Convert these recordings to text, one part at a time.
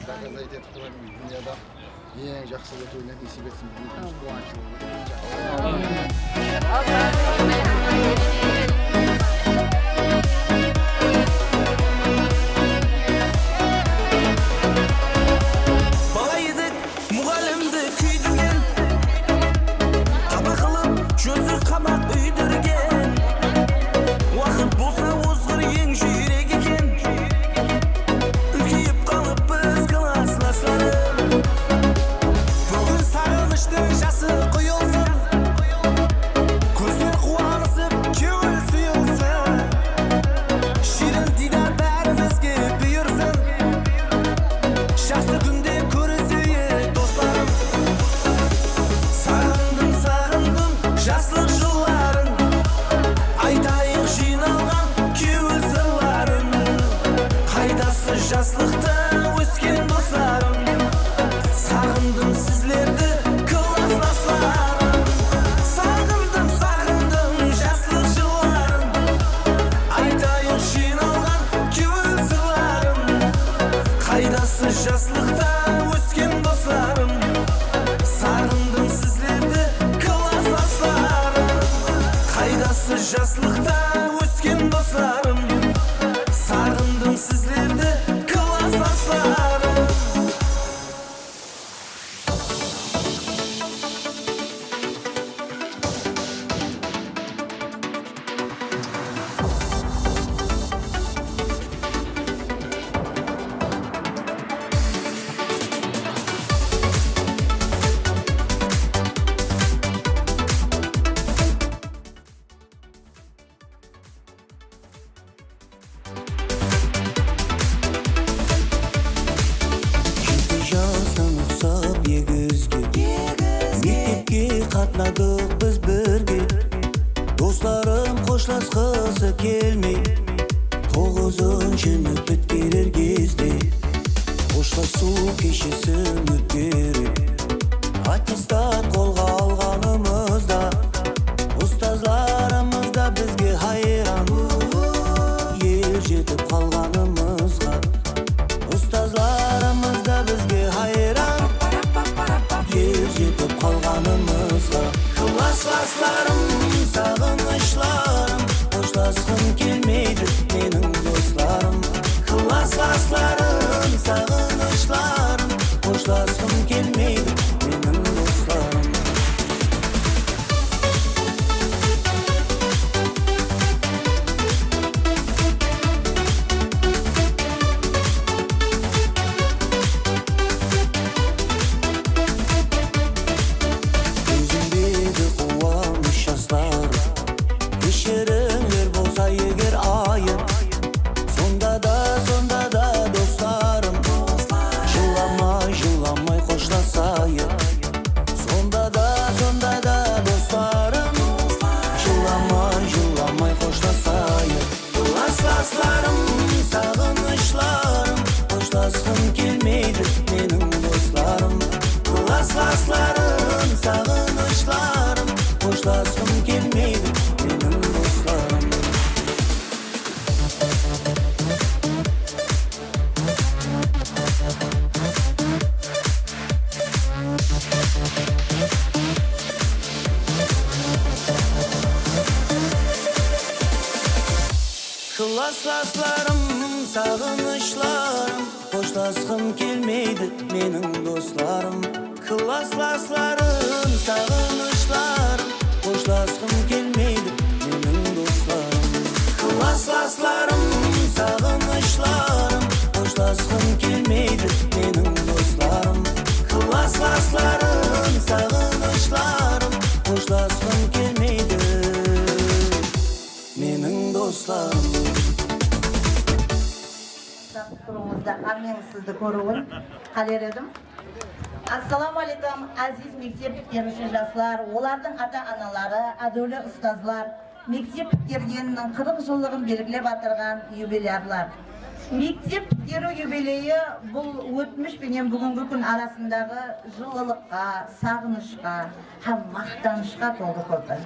доказать етіп тұрған дүнияда ең жақсы өтуіне несіп етсін бүгін қуанышты. Bala yedik, muğalimdi küydürgen Qaba qilib, jo'siz qamat uydirgen Vaqt bo'lsa o'zg'ir yeng yurek ekan Ulkiyib qolib biz klaslaslarim Bugun sarg'inishning jasi quyilsin Ko'zlar quvonishib, ko'ngil suyulsin Shirin dida barimizga buyursin Shaxsi kunde ko'risiyi do'stlarim Sag'indim, jasliq yillarin Aytaylik jiynagan ko'ngil sirlarim Qaydasi jasliqda o'sgan do'stlarim Sag'indim sizlarni klaslaslarim Sag'indim, jasliq yillarin Aytaylik jiynagan ko'ngil sirlarim Qaydasi jasliqda o'sgan do'stlarim Sag'indim sizlarni klaslaslarim Qaydasi jasliqda o'sgan do'stlarim Sag'indim sizlarni klaslaslarim Жаздан ұқсап егізге Мектепке қатынадық біз бірге Достарым қошласқысы келмей 9-шы мектеп берер кезде Қошласу кешесін өткеріп Аттестат қолға алғанымызда Ұстазларымыз да бізге хайран Ер жетіп қалғанымызға Ұстазларымыз да бізге хайран Ер жетіп қалғанымызға Классларым, сағынышларым Қоштасқым келмейді менің достарым Классларым, сағынышларым Қоштасқым келмейді менің достарым Өзімдегі қуаныш жастарым Кешіріңдер болса егер айып Сонда да достарым Жыламай қоштасайық Сонда да достарым Жыламай қоштасайық Классларым, сағынышларым Қоштасқым келмейді менің достарым Классларым, сағынышларым Қоштасқым келмейді менің достарым Классларым, сағынышларым Қоштасқым келмейді менің достарым Классларым, сағынышларым Қоштасқым келмейді менің достарым Классларым, сағынышларым Қоштасқым келмейді менің достарым Классларым, сағынышларым Қоштасқым келмейді менің достарым Тұрыңызда армен сізді көруін қалер едім. Ассаламу алейкум, азиз мектеп бітіруші жастар, олардың ата-аналары, әдеулі ұстазлар, мектеп біткергеннің 40 жылдығын белгілеп атырған юбилярлар. Мектеп біткеру юбилейі бұл өтміш пенен бүгінгі күн арасындағы жылылыққа, сағынышқа, һәм мақтанышқа толды көрді.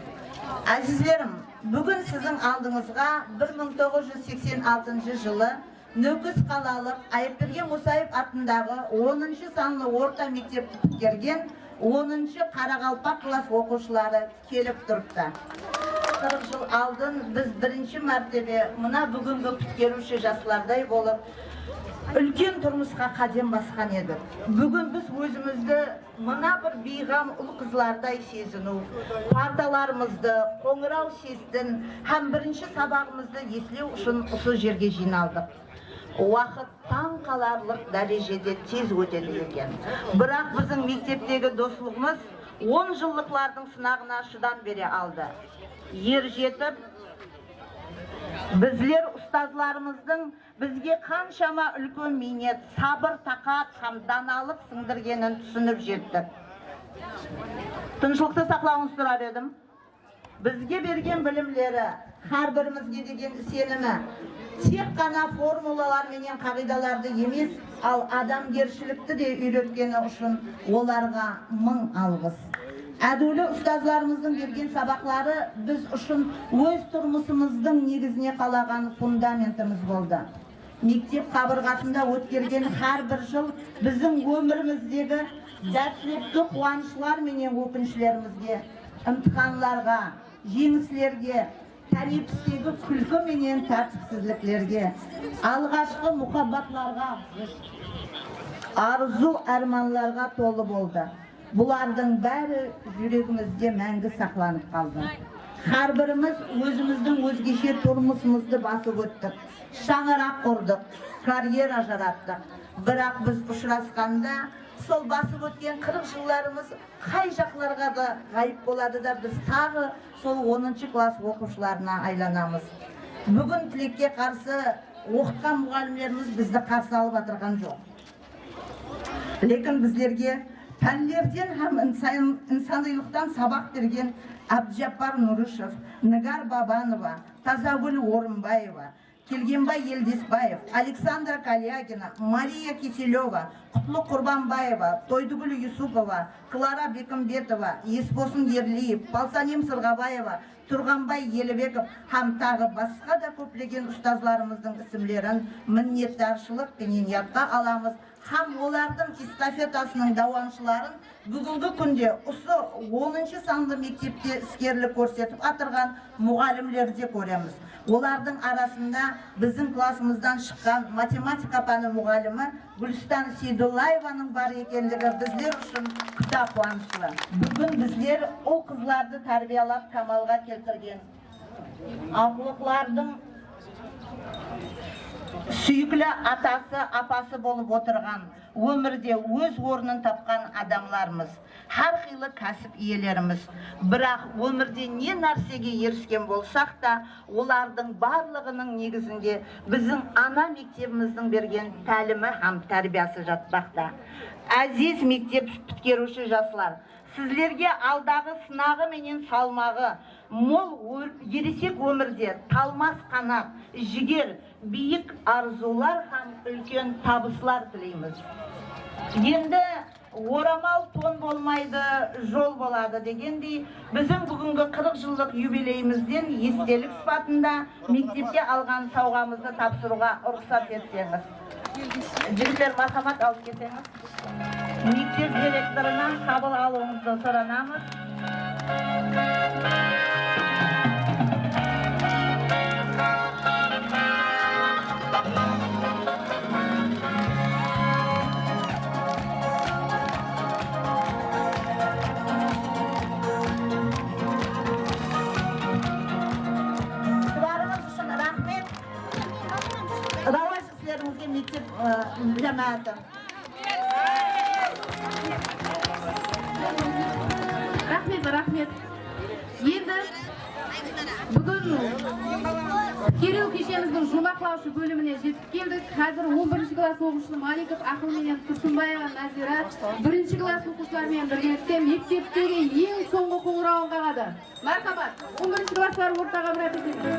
Әзізлерім, бүгін сіздің алдыңызға 1986 жылы Нөкіс қалалық Айыпберген Мұсаев атындағы 10-шы санлы орта мектепті бітірген 10-шы Қарақалпақ класс оқушылары келіп тұрыпты. 40 жыл алдын біз бірінші мәртебе мына бүгінгі күткеруші жастардай болып үлкен тұрмысқа қадам басқан едік. Бүгін біз өзімізді мына бір бейғам ұл қызлардай сезіну, парталарымызды, қоңырау сестін, һәм бірінші сабағымызды еслеу үшін осы жерге жиналдық. Уақыт таң қаларлық дәрежеде тез өтеді екен. Бірақ біздің мектептегі достығымыз 10 жылдықлардың сынағына шыдам бере алды. Ер жетіп, біздер ұстазларымыздың бізге қаншама үлкен минет, сабыр, тақат, һәм даналық сіңдіргенін түсініп жеттік. Тыныштықты сақлауыңызды сұрар едім. Бізге берген білімлері, әрбірімізге деген сенімі, тек қана формулалар менен қағидаларды емес, ал адамгершілікті де үйреткені үшін оларға мың алғыс. Әділі ұстазларымыздың берген сабақлары біз үшін өз тұрмысымыздың негізіне қалаған фундаментіміз болды. Мектеп қабырғасында өткерген әрбір жыл біздің өміріміздегі дәстүрлі қуанышлар менен өкініштерімізге, имтиханларға, жеңіслерге, тәртіпсіздігі күлкі менен тәртіпсіздіктерге, алғашқы мұхаббатларға, арзу арманларға толы болды. Бұлардың бәрі жүрегімізде мәңгі сақланып қалды. Әрбіріміз өзіміздің өзгеше тұрмысымызды басып өттік, шаңырақ құрдық, карьера жараттық. Бірақ біз ұшырасқанда сол басып өткен 40 жылдарымыз қай жақларға да ғайып болады да біз тағы сол 10-шы класс оқушыларына айланамыз. Бүгін тілекке қарсы оқытқан мұғалімдеріміз бізді қарсы алып отырған жоқ. Лекін біздерге пәндерден һәм инсанилықтан сабақ берген Әбдіжаппар Нұрышев, Нигар Бабанова, Тазагүл Орынбаева, Келгенбай Елдесбаев, Александра Калягина, Мария Киселева, Құтлық Құрбанбаева, Тойдыгүл Юсупова, Клара Бекімбетова, Еспосын Ерлиев, Палсанем Сырғабаева, Тұрғанбай Елебеков һәм тағы басқа да көптеген ұстазларымыздың ісімлерін міннеттаршылық пенен ятқа аламыз, һәм олардың эстафетасының дауаншыларын бүгінгі күнде осы 10-шы санлы мектепте іскерлік көрсетіп атырған мұғалімдерді көреміз. Олардың арасында біздің классымыздан шыққан математика пәні мұғалімі Гүлстан Сейдуллаеваның бар екендігі біздер үшін күта қуанышлы. Бүгін біздер ол қызларды тәрбиялап камалға келтірген ақылықлардың сүйіклі атасы, апасы болып отырған, өмірде өз орнын тапқан адамларымыз, әр қилы кәсіп иелеріміз. Бірақ өмірде не нәрсеге еріскен болсақ та, олардың барлығының негізінде біздің ана мектебіміздің берген тәлімі һәм тәрбиясы жатпақта. Әзиз мектеп біткеруші жастар, сіздерге алдағы сынағы менен салмағы, мол ересек өмірде талмас қанат, жігер, биік арзулар һәм үлкен табыслар тілейміз. Енді орамал тон болмайды, жол болады дегендей, біздің бүгінгі 40 жылдық юбилейімізден естелік сипатында мектепте алған сауғамызды тапсыруға рұқсат етсеңіз. Жігіттер, мархамат алып кетсеңіз. Мектеп директорынан қабыл алуыңызды сұранамыз. Мектеп жамааты. Рахмет. Енді бүгін Кереу кешеміздің жұмақлаушы бөліміне жетіп келдік. Қазір 11-ші класс оқушысы Маликов Ақылменен Тұрсынбаева Назира 1-ші класс оқушылармен біргелікте мектептегі ең соңғы қоңырауын қағады. Мархабат, 11-ші класслар ортаға бірәп етеді.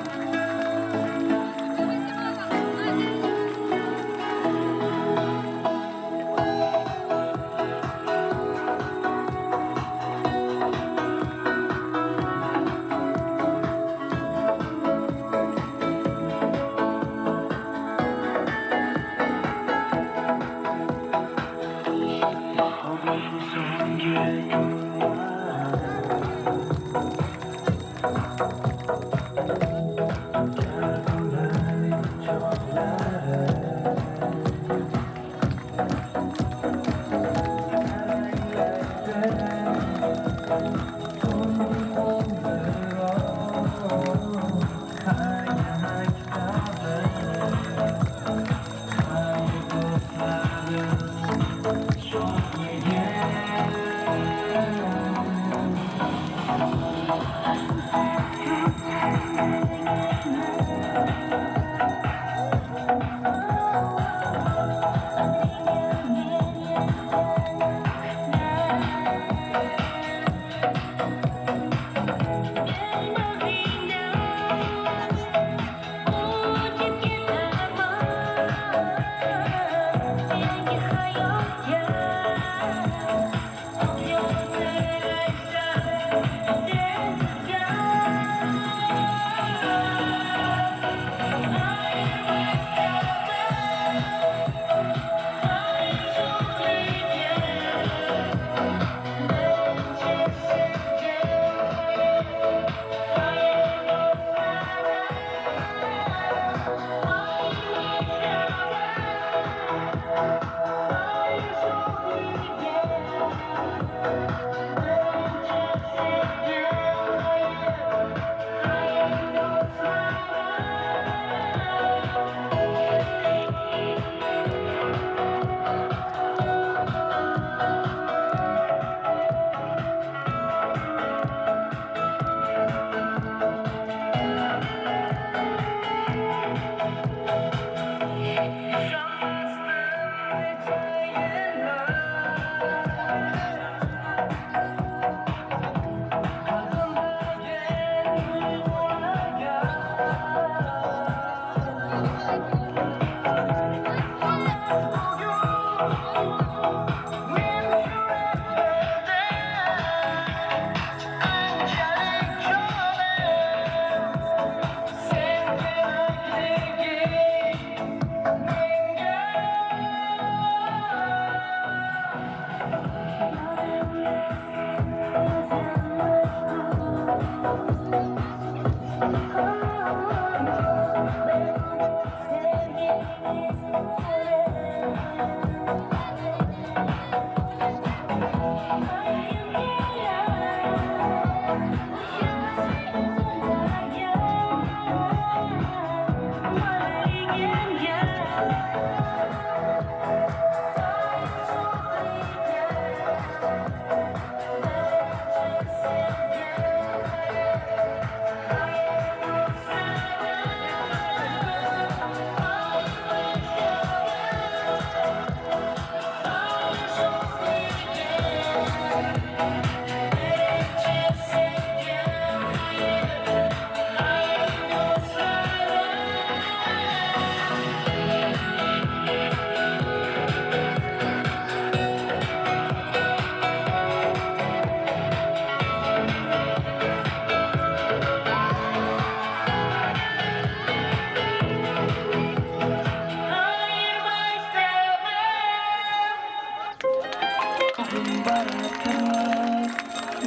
Abim baratır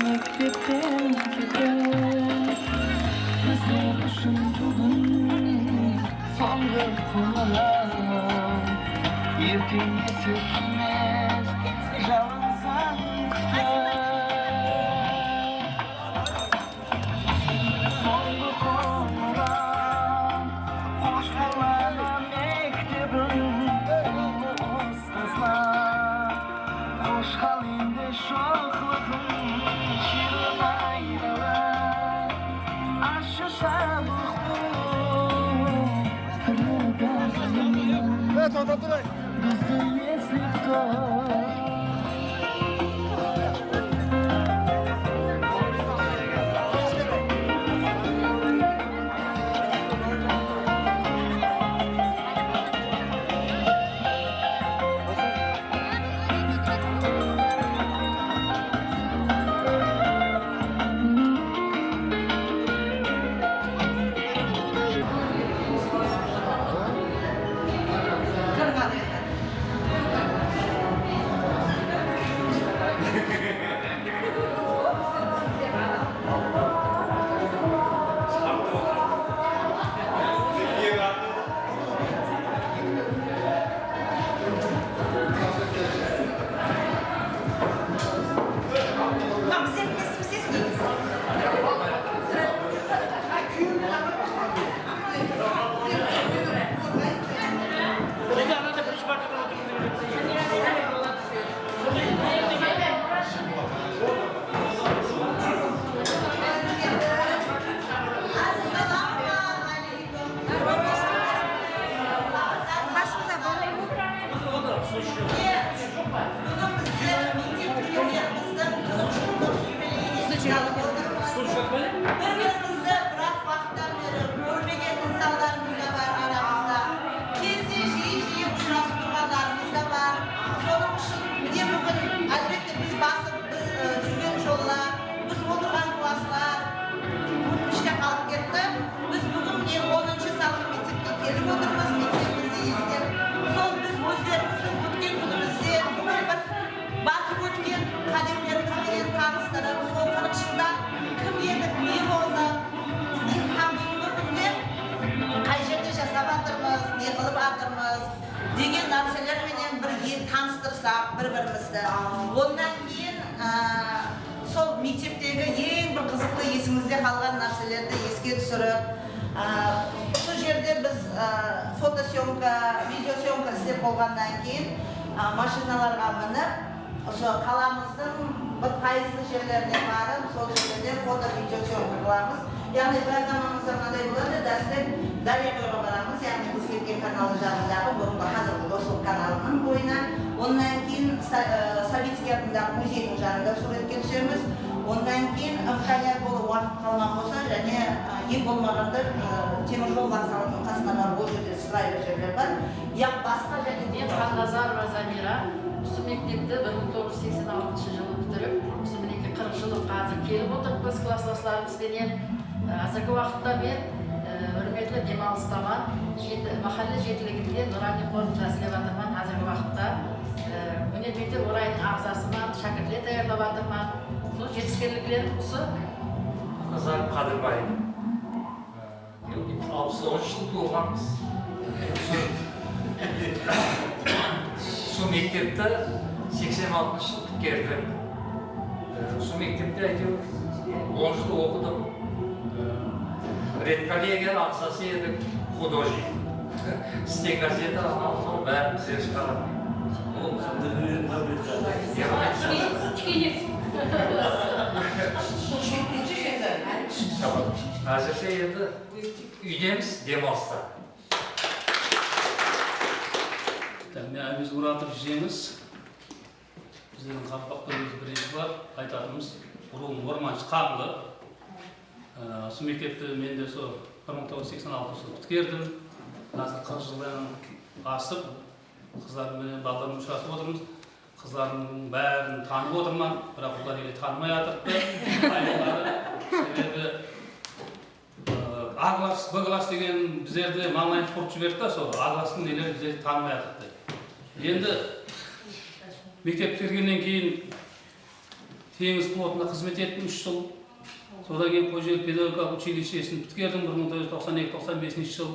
mektepten çıkıp Bizler üçün bugün sonғы kumalar Erken esirtmez жалғызсыздықта Sonғы қоңырау қош болғаны мектебім ұстазлар қош қал енді шоқлығым шерін айналар ащы шабық бұл бізді есіп тұр деген нәрселерменен бір ел таныстырсақ бір-бірімізді. Ондан кейін сол мектептегі ең бір қызықты есіңізде қалған нәрселерді еске түсіріп, сол жерде біз фотосъемка, видеосъемка істеп болғаннан кейін машиналарға мініп, қаламыздың бір пайызды жерлеріне барып, сол жерлерде фото-видеосъемка қыламыз. Яғни программамызда мынандай болады, дәстек Дарияға барамыз, яғни біз кеткен каналы жағындағы бұрынғы қазіргі достық каналының бойына. Ондан кейін Советский атындағы музейдің жанында суретке түсеміз. Ондан кейін имканият болып уақыт қалған болса, және ең болмағанда теміржол вокзалының қасына барып ол жерде слайдер жерлер бар. Басқа және мен Ханназарова Замира осы мектепті 1986 жылы бітіріп, осы мінекей 40 жылы қазір келіп отырмыз класстастарымызбенен. Қазіргі уақытта мен үрметлі демалыстаман, махалле жетілігінде Нұрани қорында істеп жатырман. Қазіргі уақытта өнербектер орайының ағзасымен шәкіртлер даярлап жатырман. Сол жетістіктерім осы. Назар Қадырбай. 63 жыл туылғанбыз. Сол мектепті 86 жыл бітірдім. Сол мектепте әйтеуір 10 жыл оқыдым. Редколлегия ағзасы едік, художник. Стен газета, бәрін біздер шығарамын. Әзірше енді үйдеміз, демалыста. Мен әміз ұратып жеміз. Біздердің қақпақта өзі бірінші бар, айтатымыз руым орманшы қабылы. Осы мектепті мен де сол 1986 жылы біткердім. Қазір 40 жылдан асып, қыздармен балалармен ұшырасып отырмыз. Қыздардың бәрін танып отырман, бірақ олар еле танымай жатырды. Себебі А-класс, Б-класс деген біздерді маңлайын спорт жіберді да, сол А-класстың нелері біздерді танымай жатырды. Енді мектеп бітіргеннен кейін теңіз флотында қызмет еттім 3 жыл. Содан кейін Қожелі педагогикалық училищесін біткердім 1992-95 жыл.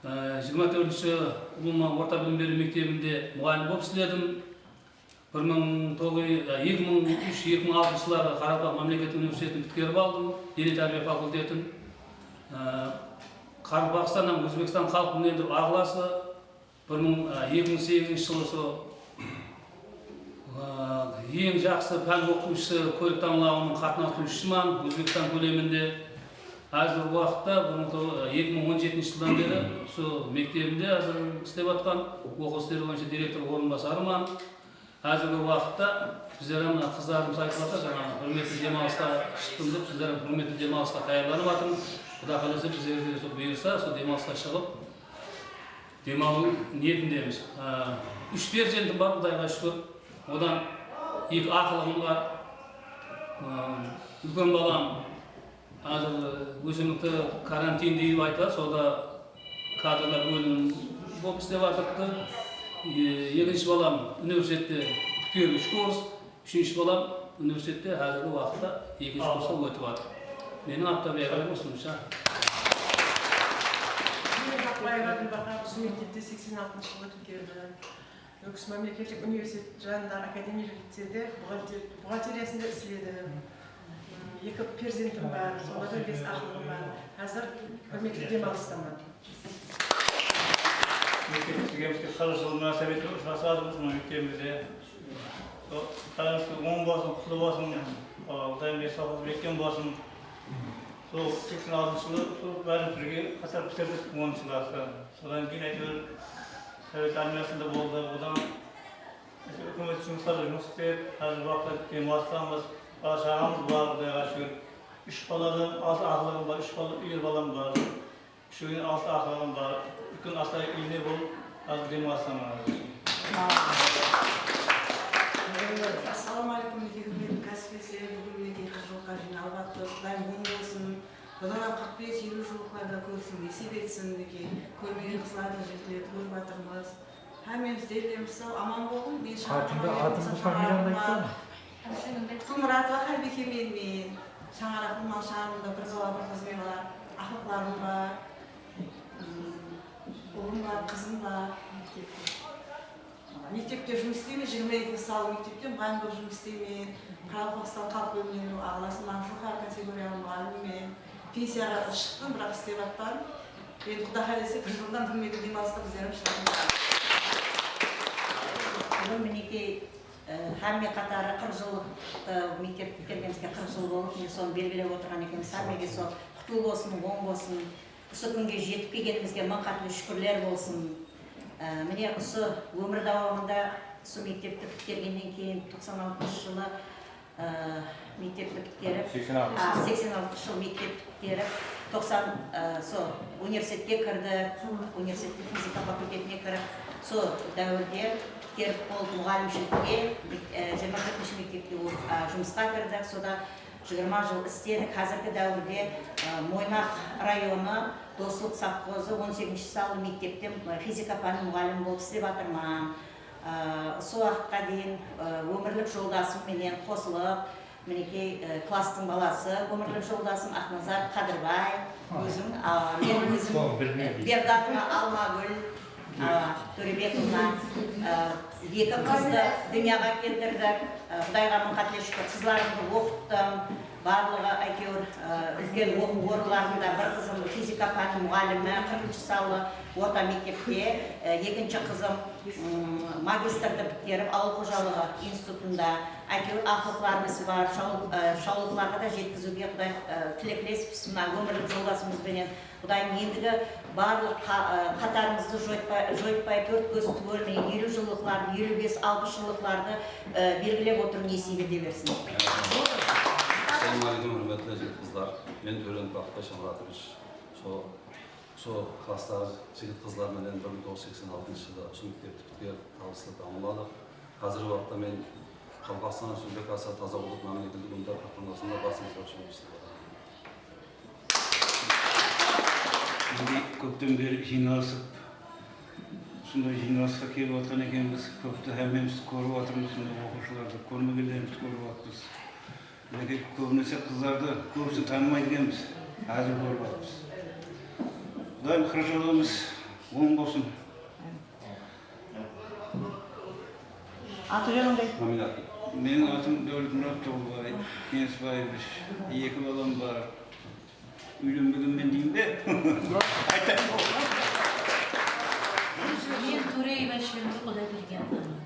24-ші Ұлыма орта білім беру мектебінде мұғалім болып істедім. 2003-2006 жылдары Қарабақ мемлекеттік университетін біткеріп алдым, дене тәрбие факультетін. Қарабақстаннан Өзбекстан халық өнері ағыласы 2008 жылы ең жақсы пән оқытушысы көлік таңлауының қатынастырушысымын Өзбекстан көлемінде. Қазір уақытта 2017 жылдан бері сол мектебінде қазір істеп жатқан оқу істері бойынша директор орынбасарымын. Қазіргі уақытта біздер мына қыздарымыз айтып жатыр, жаңа құрметті демалысқа шықтым деп, сіздер құрметті демалысқа даярланып жатырмын. Құда қаласа біздерге сол бұйырса, сол демалысқа шығып демалу ниетіндеміз. 3 перзентім бар, Құдайға шүкір. Одан 2 ақылым бар. Үлкен балам қазір өзімізді карантин дейіп айтады, сода кадрлар бөлімі болып істеп жатырды. Екінші балам университетте бүткеріп 3 курс, үшінші балам университетте қазіргі уақытта 2-ші курсқа өтіп жатыр. Менің автобиографиям осынша. Осы мектепте 86 жылы бітірді. Өкіс мемлекеттік университет жанындағы академиялық лицейде бухгалтериясында істеді. 2 перзентім бар, соларда 5 ақылым бар. Қазір құрметті демалыстамын. Мектеп бітіргенімізге 40 жыл мünasebet жасадық мектебімізде. Қараңызды оң болсын, құтты болсын, Құдайым бер сауғыз беккен болсын. Сол 86 жылы бәрін бірге қатар бітірдік 10 класты. Содан кейін әйтеуір Совет армиясында болды. Одан үкімет жұмыстарда жұмыс істеп, қазір уақытта демалыстамыз. Бала шағамыз бар, Құдайға шүкір. 3 баладан 6 ақылым бар, 3 үйір балам бар. 3-ен 6 ақылым бар. Үлкен аса үйіне болып, қазір демалыстамыз. Ассалаумағалейкум, мектебімнің кәсіпкерлері бүгін мінекей қыржылыққа жиналып жатыр. Құдайым оң болсын. Одан 45-50 жылқыларда көрсін, есеп етсін, көрмеген қызларды жетілер көріп жатырмыз. Әмеміз дерлеріміз сау, аман болғын. Мен шаңарақпен Құмыратова Қалбекемен, шаңарақпен мал шағымда бір бала бір қызмен бар, ақылықларым бар, ұлым бар, қызым бар. Мектепте жұмыс істеймін, 22 салы мектепте мұғалім болып жұмыс істеймін. Қарабақстан халық бөлімінің ағыласынан жоғары категорияның мұғалімімен пенсияға шықтым, бірақ істеп жатпадым. Енді Құда қаласа бір жылдан түрмеге демалысқа біздерім шығамыз. Бүгін мінекей Хамме қатары 40 жыл мектеп бітіргенімізге 40 жыл болып, мен соны белгілеп отырған екенбіз. Хаммеге сол құтты болсын, оң болсын. Осы күнге жетіп келгенімізге мың қатты шүкірлер болсын. Міне осы өмір давамында осы мектепті біткергеннен кейін 96 жылы мектепті біткеріп, 86 жыл мектеп біткеріп, 90 университетке кірді, университеттің физика факультетіне кіріп, сол дәуірде біткеріп болып мұғалімшілікке 24-ші мектепте жұмысқа кірдік, сода 20 жыл істедік. Қазіргі дәуірде Мойнақ районы Достық совхозы 18-ші салы мектепте физика пәні мұғалім болып істеп жатырмын. Сол уақытқа дейін өмірлік жолдасымменен қосылып, мінекей кластың баласы, өмірлік жолдасым Ақназар Қадырбай, өзім, мен өзім Бердатына Алмагүл Төребековна, 2 қызды дүнияға келтірдік. Құдайға мың қатты шүкір, қызларымды оқыттым. Барлығы әйтеуір үлкен оқу орындарында бір қызым физика пәні мұғалімі 40-ші салы орта мектепте, екінші қызым магистрді біткеріп ауыл қожалығы институтында әйтеуір ақылықларымыз бар, шаулықларға да жеткізуге Құдай тілектеспіз мына өмірлік жолдасымызбенен. Құдайым ендігі барлық қатарымызды жойытпай 4 көз түгелмей 50 жылдықларды, 55-60 жылдықларды белгілеп отыру несіп ете берсін. Assalamualaikum hürmetli jigit kızlar. Men Tören Baktaş Muratович. Şu klastagi jigit kızlar menen 1986-yılda şu mektepti bitirip табысты tamamladık. Hazırgi vaqtda men Qalqastan Respublikasi Taza Bulut Mamlaketi Undar Qatnasında basın çalışmak istedim. Köpten beri жиналысып, Осындай жиналысқа келіп отқан екенбіз. Көпті әмеміз көріп отырмыз, оқушыларды көрмегендерімізді көріп отырмыз. Мінекей көбінесе қыздарды көбісі танымайды екенбіз. Әзір көріп отырмыз. Құдайым қыржығымыз оң болсын. Аты жөнің қай? Менің атым Дәулетмұрат Толыбай, Кеңесбаевич. 2 балам бар. Үйленбегенмен дейін бе? Мен Төреева Шерімді Құдайберген анамын.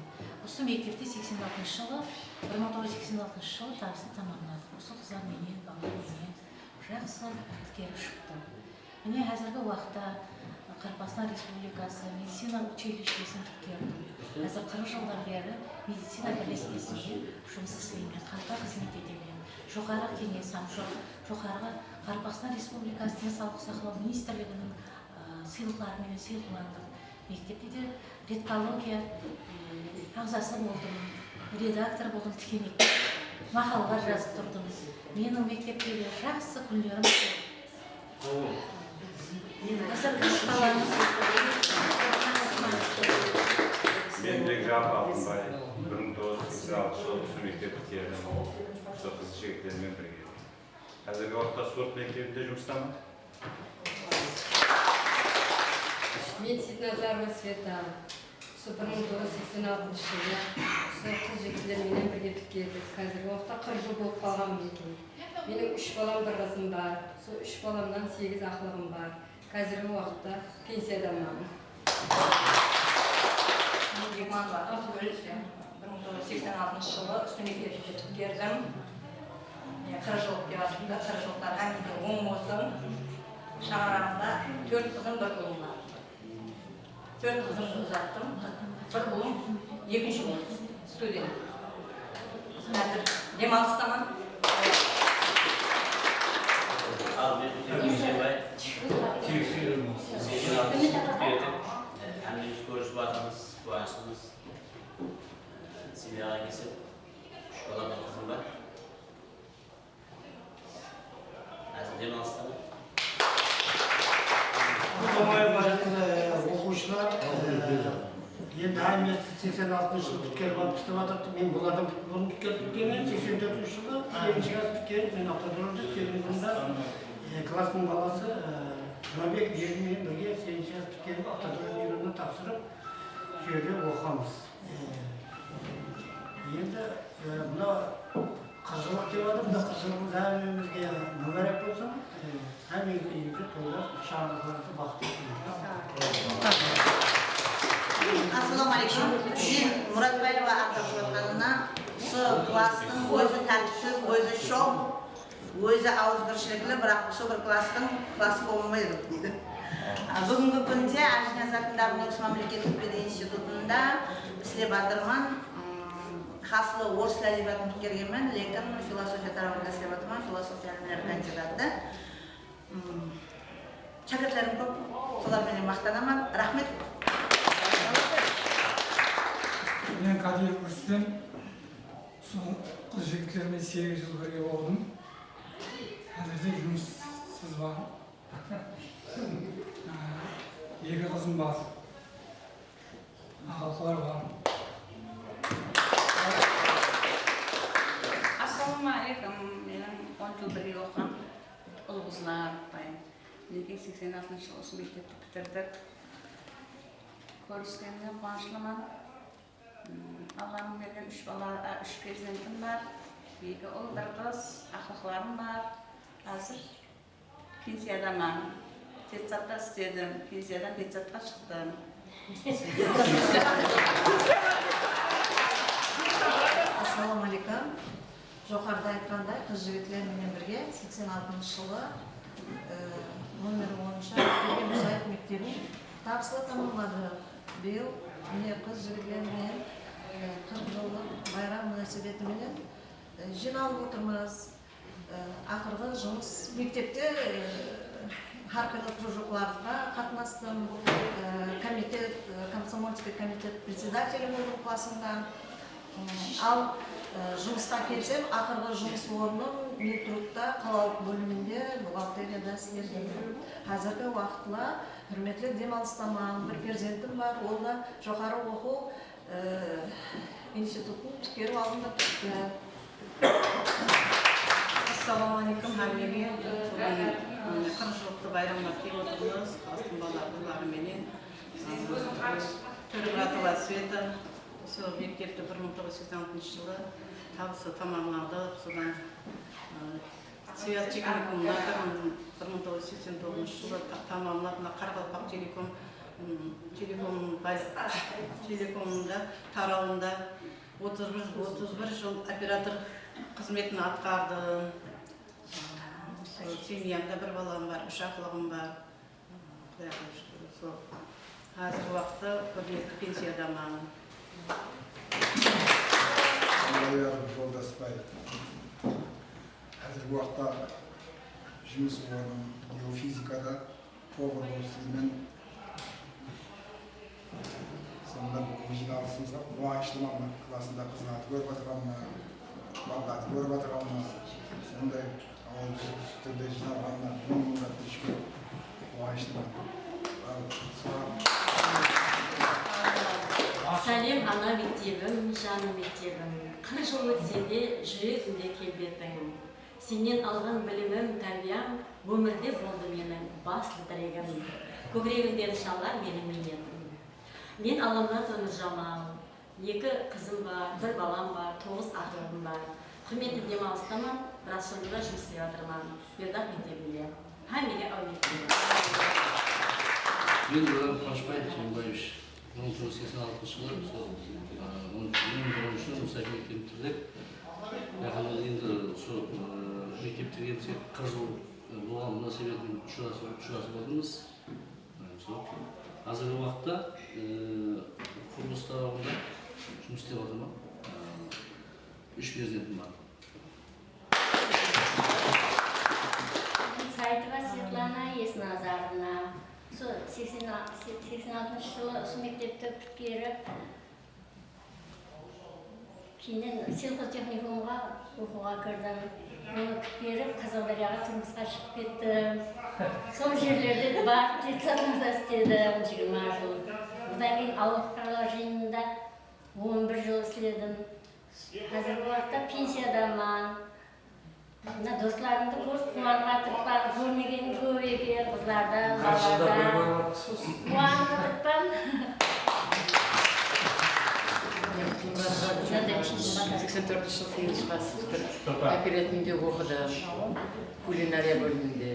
Осы мектепте 86 жылы, 1986 жылы табысын тамамладық. Осы қыздар менен, балалармен жақсы келіп шықты. Міне қазіргі уақытта Қарпасна Республикасы медицина училищесін түкердім. Қазір 40 жылдан бері медицина бірлестігінде жұмыс істеймін, қатар қызмет етемін. Жоғары кеңес, жоғары Қарпасна Республикасы денсаулық сақтау министрлігінің сыйлықтарымен сыйлықтандым. Мектепте де редкология ағзасы болдым, редактор болдым, тікенек мақалалар жазып тұрдым. Менің мектептегі жақсы күндерім қазір үш баламыз. Мен Бекжан Алтынбай, 1986 жылы осы мектепті бітірдім. Осы қыз-жігіттермен бірге. Қазіргі уақытта спорт мектебінде жұмыстамын. Мен Ситназарова Светлана. Осы 1986 жылы осы қыз-жігіттермен бірге бітірдік. Қазіргі уақытта 40 жыл болып қалған екен. Менің 3 балам, бір қызым бар. Сол 3 баламнан 8 ақылығым бар. Қазіргі уақытта пенсиядамын. Бекманова Алтыбөліс, 1986 жылы үстін мектепті бітірдім. 40 жыл деп жатырмын, 40 жылдарға менде 10 болсын. Шаңырағында 4 қызым, 1 ұлым бар. 4 қызымды ұзаттым, 1 ұлым, 2-ші курс студент. Қазір демалыстамын. Al ben Şevay, Annemiz görüş batımız, kuançlımız, Sivya'ya kesip, şu kadar bir kızım var. Azim demanısını. Оқушылар енді әмет 86 жыл түткеріп алып істеп жатыр. Мен бұлардан бұрын түткеріп 84 жылы 7-ші класс түткеріп, мен автодромда келгенімде класстың баласы Жұмабек Бердімен бірге 8-ші класс түткеріп автодром үйірімді тапсырып жерде оқамыз. Енді мына қыржылық деп жатыр, мына қыржылығымыз әмемізге мүбәрәк болсын. Әмемізге үйімізде тойлап шағырыларымызды бақытты етіңіз. Ассалаумағалейкум. Мен Мұратбаева атап жатқанына, осы класстың өзі тәртіпсіз, өзі шоу, өзі ауызбіршіліклі, бірақ осы бір класстың классы болмайды дейді. Бүгінгі күнде Ажиназ атындағы Нөкіс мемлекеттік пединститутында істеп жатырмын. Хасылы орыс тілі әдебиетін түкергенмін, лекін философия тарабында істеп жатырмын, философия ілімдері кандидаты. Шәкіртлерім көп, солармен мақтанамын. Рахмет. Мен Кадиев Рүстем, қыз-жігіттермен 8 жыл бірге болдым. Қазірде жұмыссыз бар. 2 қызым бар. Ағалқылар бар. Ассалаумағалейкум. Менің 10 жыл бірге оқыған ұл-қызлар байым. 86 жылы осы мектепті бітірдік. Көріскенде қуаныштымын. Алланың берген 3 перзентім бар. 2 ұл, 1 қыз, ақылықларым бар. Қазір пенсиядамын. Детсатта істедім. Пенсиядан детсатқа шықтым. Ассалаумағалейкум. Жоғарыда айтқандай, қыз-жігітлермен бірге 86 жылы номер 10-ша Мұзайық мектебін табысылы тамамладық. Биыл қыз-жігітлермен 40 жылдық байрам мұнасабетіменен жиналып отырмыз. Ақырғы жұмыс мектепте әрқилы кружокларға қатынастым. Комсомольский комитет председателі болдым классында. Ал жұмысқа келсем, ақырғы жұмыс орным Медтрудта қалалық бөлімінде бухгалтерияда істедім. Қазіргі уақытла Hürmetli demалыстаман bir перзентім бар, ол да жоғары оқу институтын түкеріп алдында тұрды. Ассалаумағалейкум, Хаммеге. 40 жылдықты байрамға келіп отырмыз. Қазақстан балаларыменен. Төребратова Света. Осы мектепті 1986 жылы табысы тамамлады. Содан Свет Техникумда 1989 жылы тамамлап, Қарақалпақ телекомында тарауында 31 жыл оператор қызметін атқарды. Семьямда бір балам бар, 3 ақылығым бар. Қазіргі уақытта көрнекті пенсиядамын. Жолдасбай. Қазіргі уақытта жұмыс орным геофизикада повар болып істеймін. Сонда оқу жиналысымызға қуаныштымын, классында қызмет көріп отырғаныма, балаларды көріп отырғаныма, сондай ауылды түрде жиналғанына мың-мыңға түшкір қуаныштымын. Сәлем ана мектебім, жаны мектебім. 40 жыл өтсе де жүрегімде келбетің. Сенен алған білімім, тәрбиям өмірде болды менің басты тірегім. Көкірегімден шалар менің минетім. Мен аламнан Нұржамал. 2 қызым бар, 1 балам бар, 9 ақылым бар. Құрметті демалыстамын, бірақ сонда жұмыс істеп жатырмын. Бердақ мектебінде. Хаммеге әулеттім. Мен Иван Қуанышбай Түйінбаевич. 1986 жылы мен бұрыншы жұмсақ мектеп бітірдік. Яғни енді сол мектепте 40 жыл болғанына себебін ұшырасып отырмыз. Қазіргі уақытта құрылыс тарауында жұмыс істеп отырмын. 3 перзентім бар. Сайтова Светлана Есназаровна. 86 жылы осы мектепті бітіріп, кейіннен сельхозтехникумға оқуға кірдім. Оны бітіріп, Қызылдарияға тұрмысқа шығып кеттім. Сол жерлерде бар детсадында істедім 20 жыл. Одан кейін ауыл шаруашылығы жиынында 11 жыл істедім. Қазіргі уақытта пенсиядамын. Достарымды көріп қуанып жатырмын, көрмеген көп екен, қыздардан, балалардан. Қуанып жатырмын. 84 жыл 8 класс оперативінде оқыдым, кулинария бөлімінде.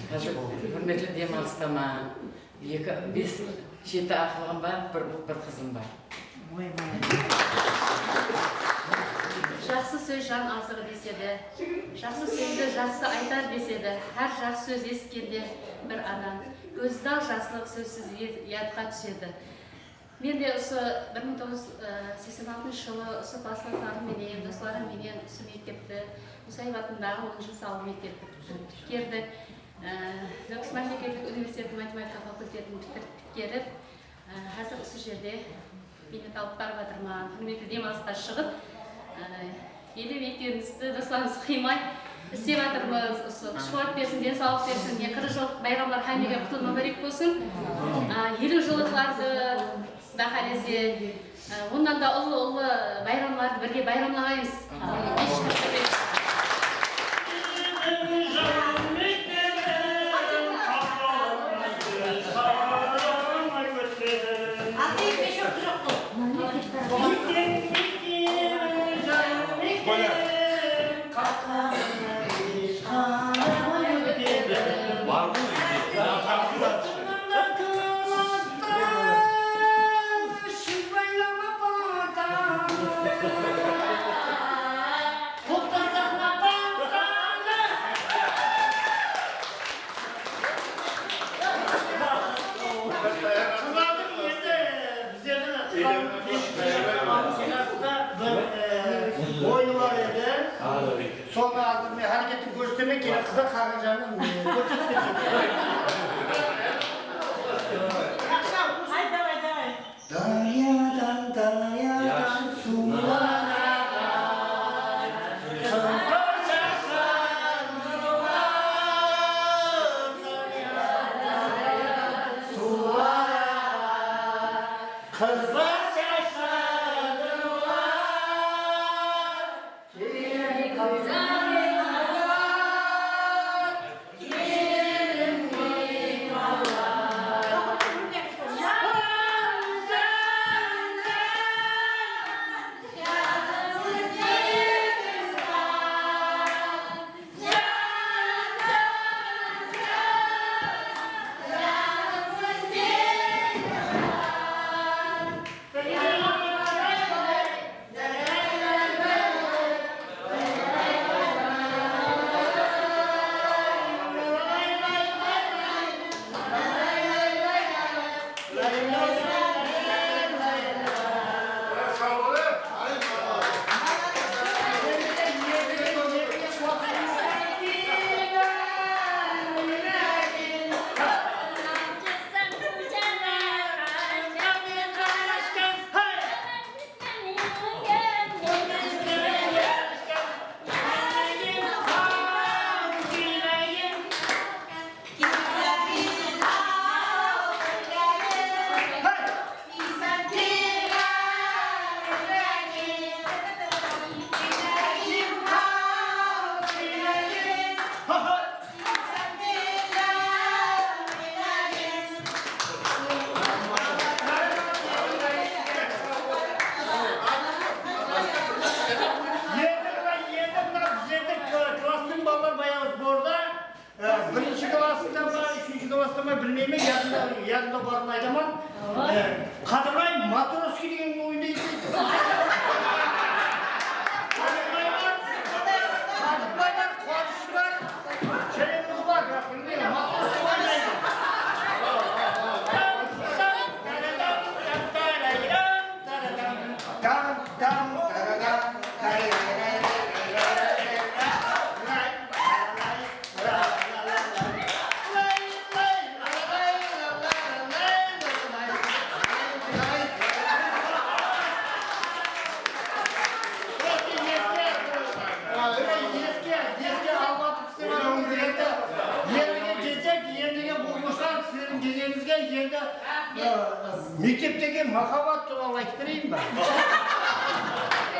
Қазір құрметті демалыстамын. 5-7 ақылым бар, 1 қызым бар. Жақсы сөз жан азығы деседі, жақсы сөзді жақсы айтар деседі, әр жақсы сөз ескенде бір адам. Көзді жасылық сөзсіз ятқа түседі. Мен де осы 1986 жылы осы класстастарымменен, достарымменен осы мектепті, Мұсаев атындағы 10-шы салы мектепті бітірдік. Нөкіс мемлекеттік университеті математика факультетін бітіріп, қазір осы жерде бейнет алып барып жатырмын. Құрметті демалысқа шығып, елі мектебімізді достарымыз қимай істеп жатырмыз. Күш қуат берсін, денсаулық берсін, 40 жыл байрамлар Хаммеге құтылып мүбәрек болсын. 50 жылдықтарды бақалесе, ондан да ұлы байрамларды бірге байрамлағаймыз. yanında barın aydaman. Kadınay Matroski деген ойнайды. Kadınay var, Kuvaныш var, Çelebi var. Matroski oynaydı. Мектептегі махаббат туралы айтып берейін ба?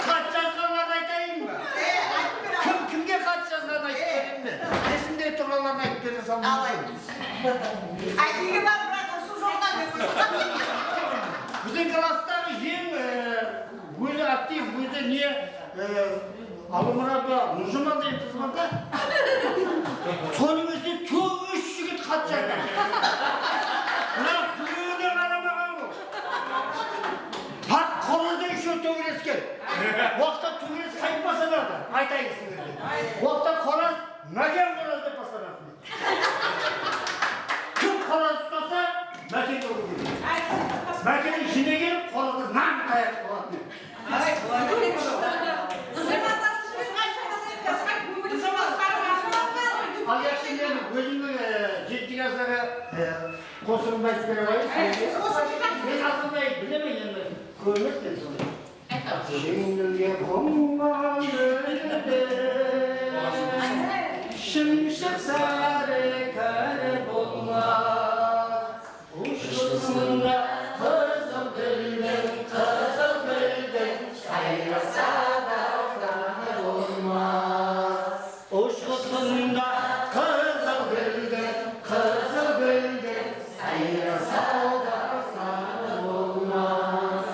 Хат жазғанларды айтайын ба? Кімге хат жазғанын айтып берейін бе? Есімде тураларын айтып бере салып. Айтыға бар, бірақ су жолдан Біздің класстағы ең өзі актив, өзі не Алымырабы Мұжыман деген қыз бар да? Соның өзіне 3 жігіт хат жазған. Бірақ біреуіне қарамаған ол. Хат қолында еще төңірескен. Уақытта төңірес қайтпаса да айтайын сіздерге. Уақытта қораз, мәкен қораз деп бастанатын. Кім қораз ұстаса, мәкен ұру керек. Мәкеннің ішіне келіп, қоразды нан қаяқ болатын. Ал яшын мен өзімнің 7 жаздағы қосырымды айтып бере қойып. Мен ақылдай білемін енді, көрмес ден сондай. Жеңілге қонған өлді, шымшық сары кәрі болмақ. Ұшқысында қызыл гүлдің, сайраса да саны болмас. Ұшқысында қызыл гүлдің, сайраса да саны болмас.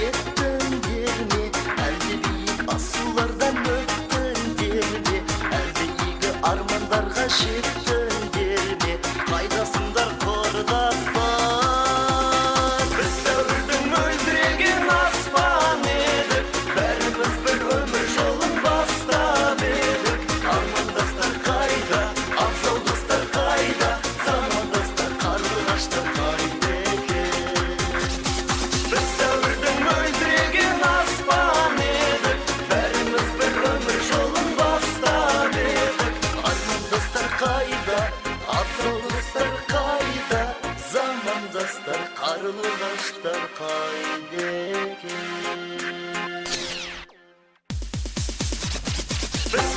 жеттіңдер ме, әлде биік асулардан өттіңдер ме, әлде игі армандарға жеттіңдер ме, қайдасыңдар құрдастар? Біз дәуірдің мөлдіреген аспан едік, бәріміз бір өмір жолын бастап едік. Армандастар қайда, абзал достар қайда, замандастар қарлығаштар қайда екен? Біз дәуірдің мөлдіреген аспан едік, бәріміз бір өмір жолын бастап едік. Армандастар қайда, абзал достар қайда, замандастар қарлығаштар қайда екен? Біз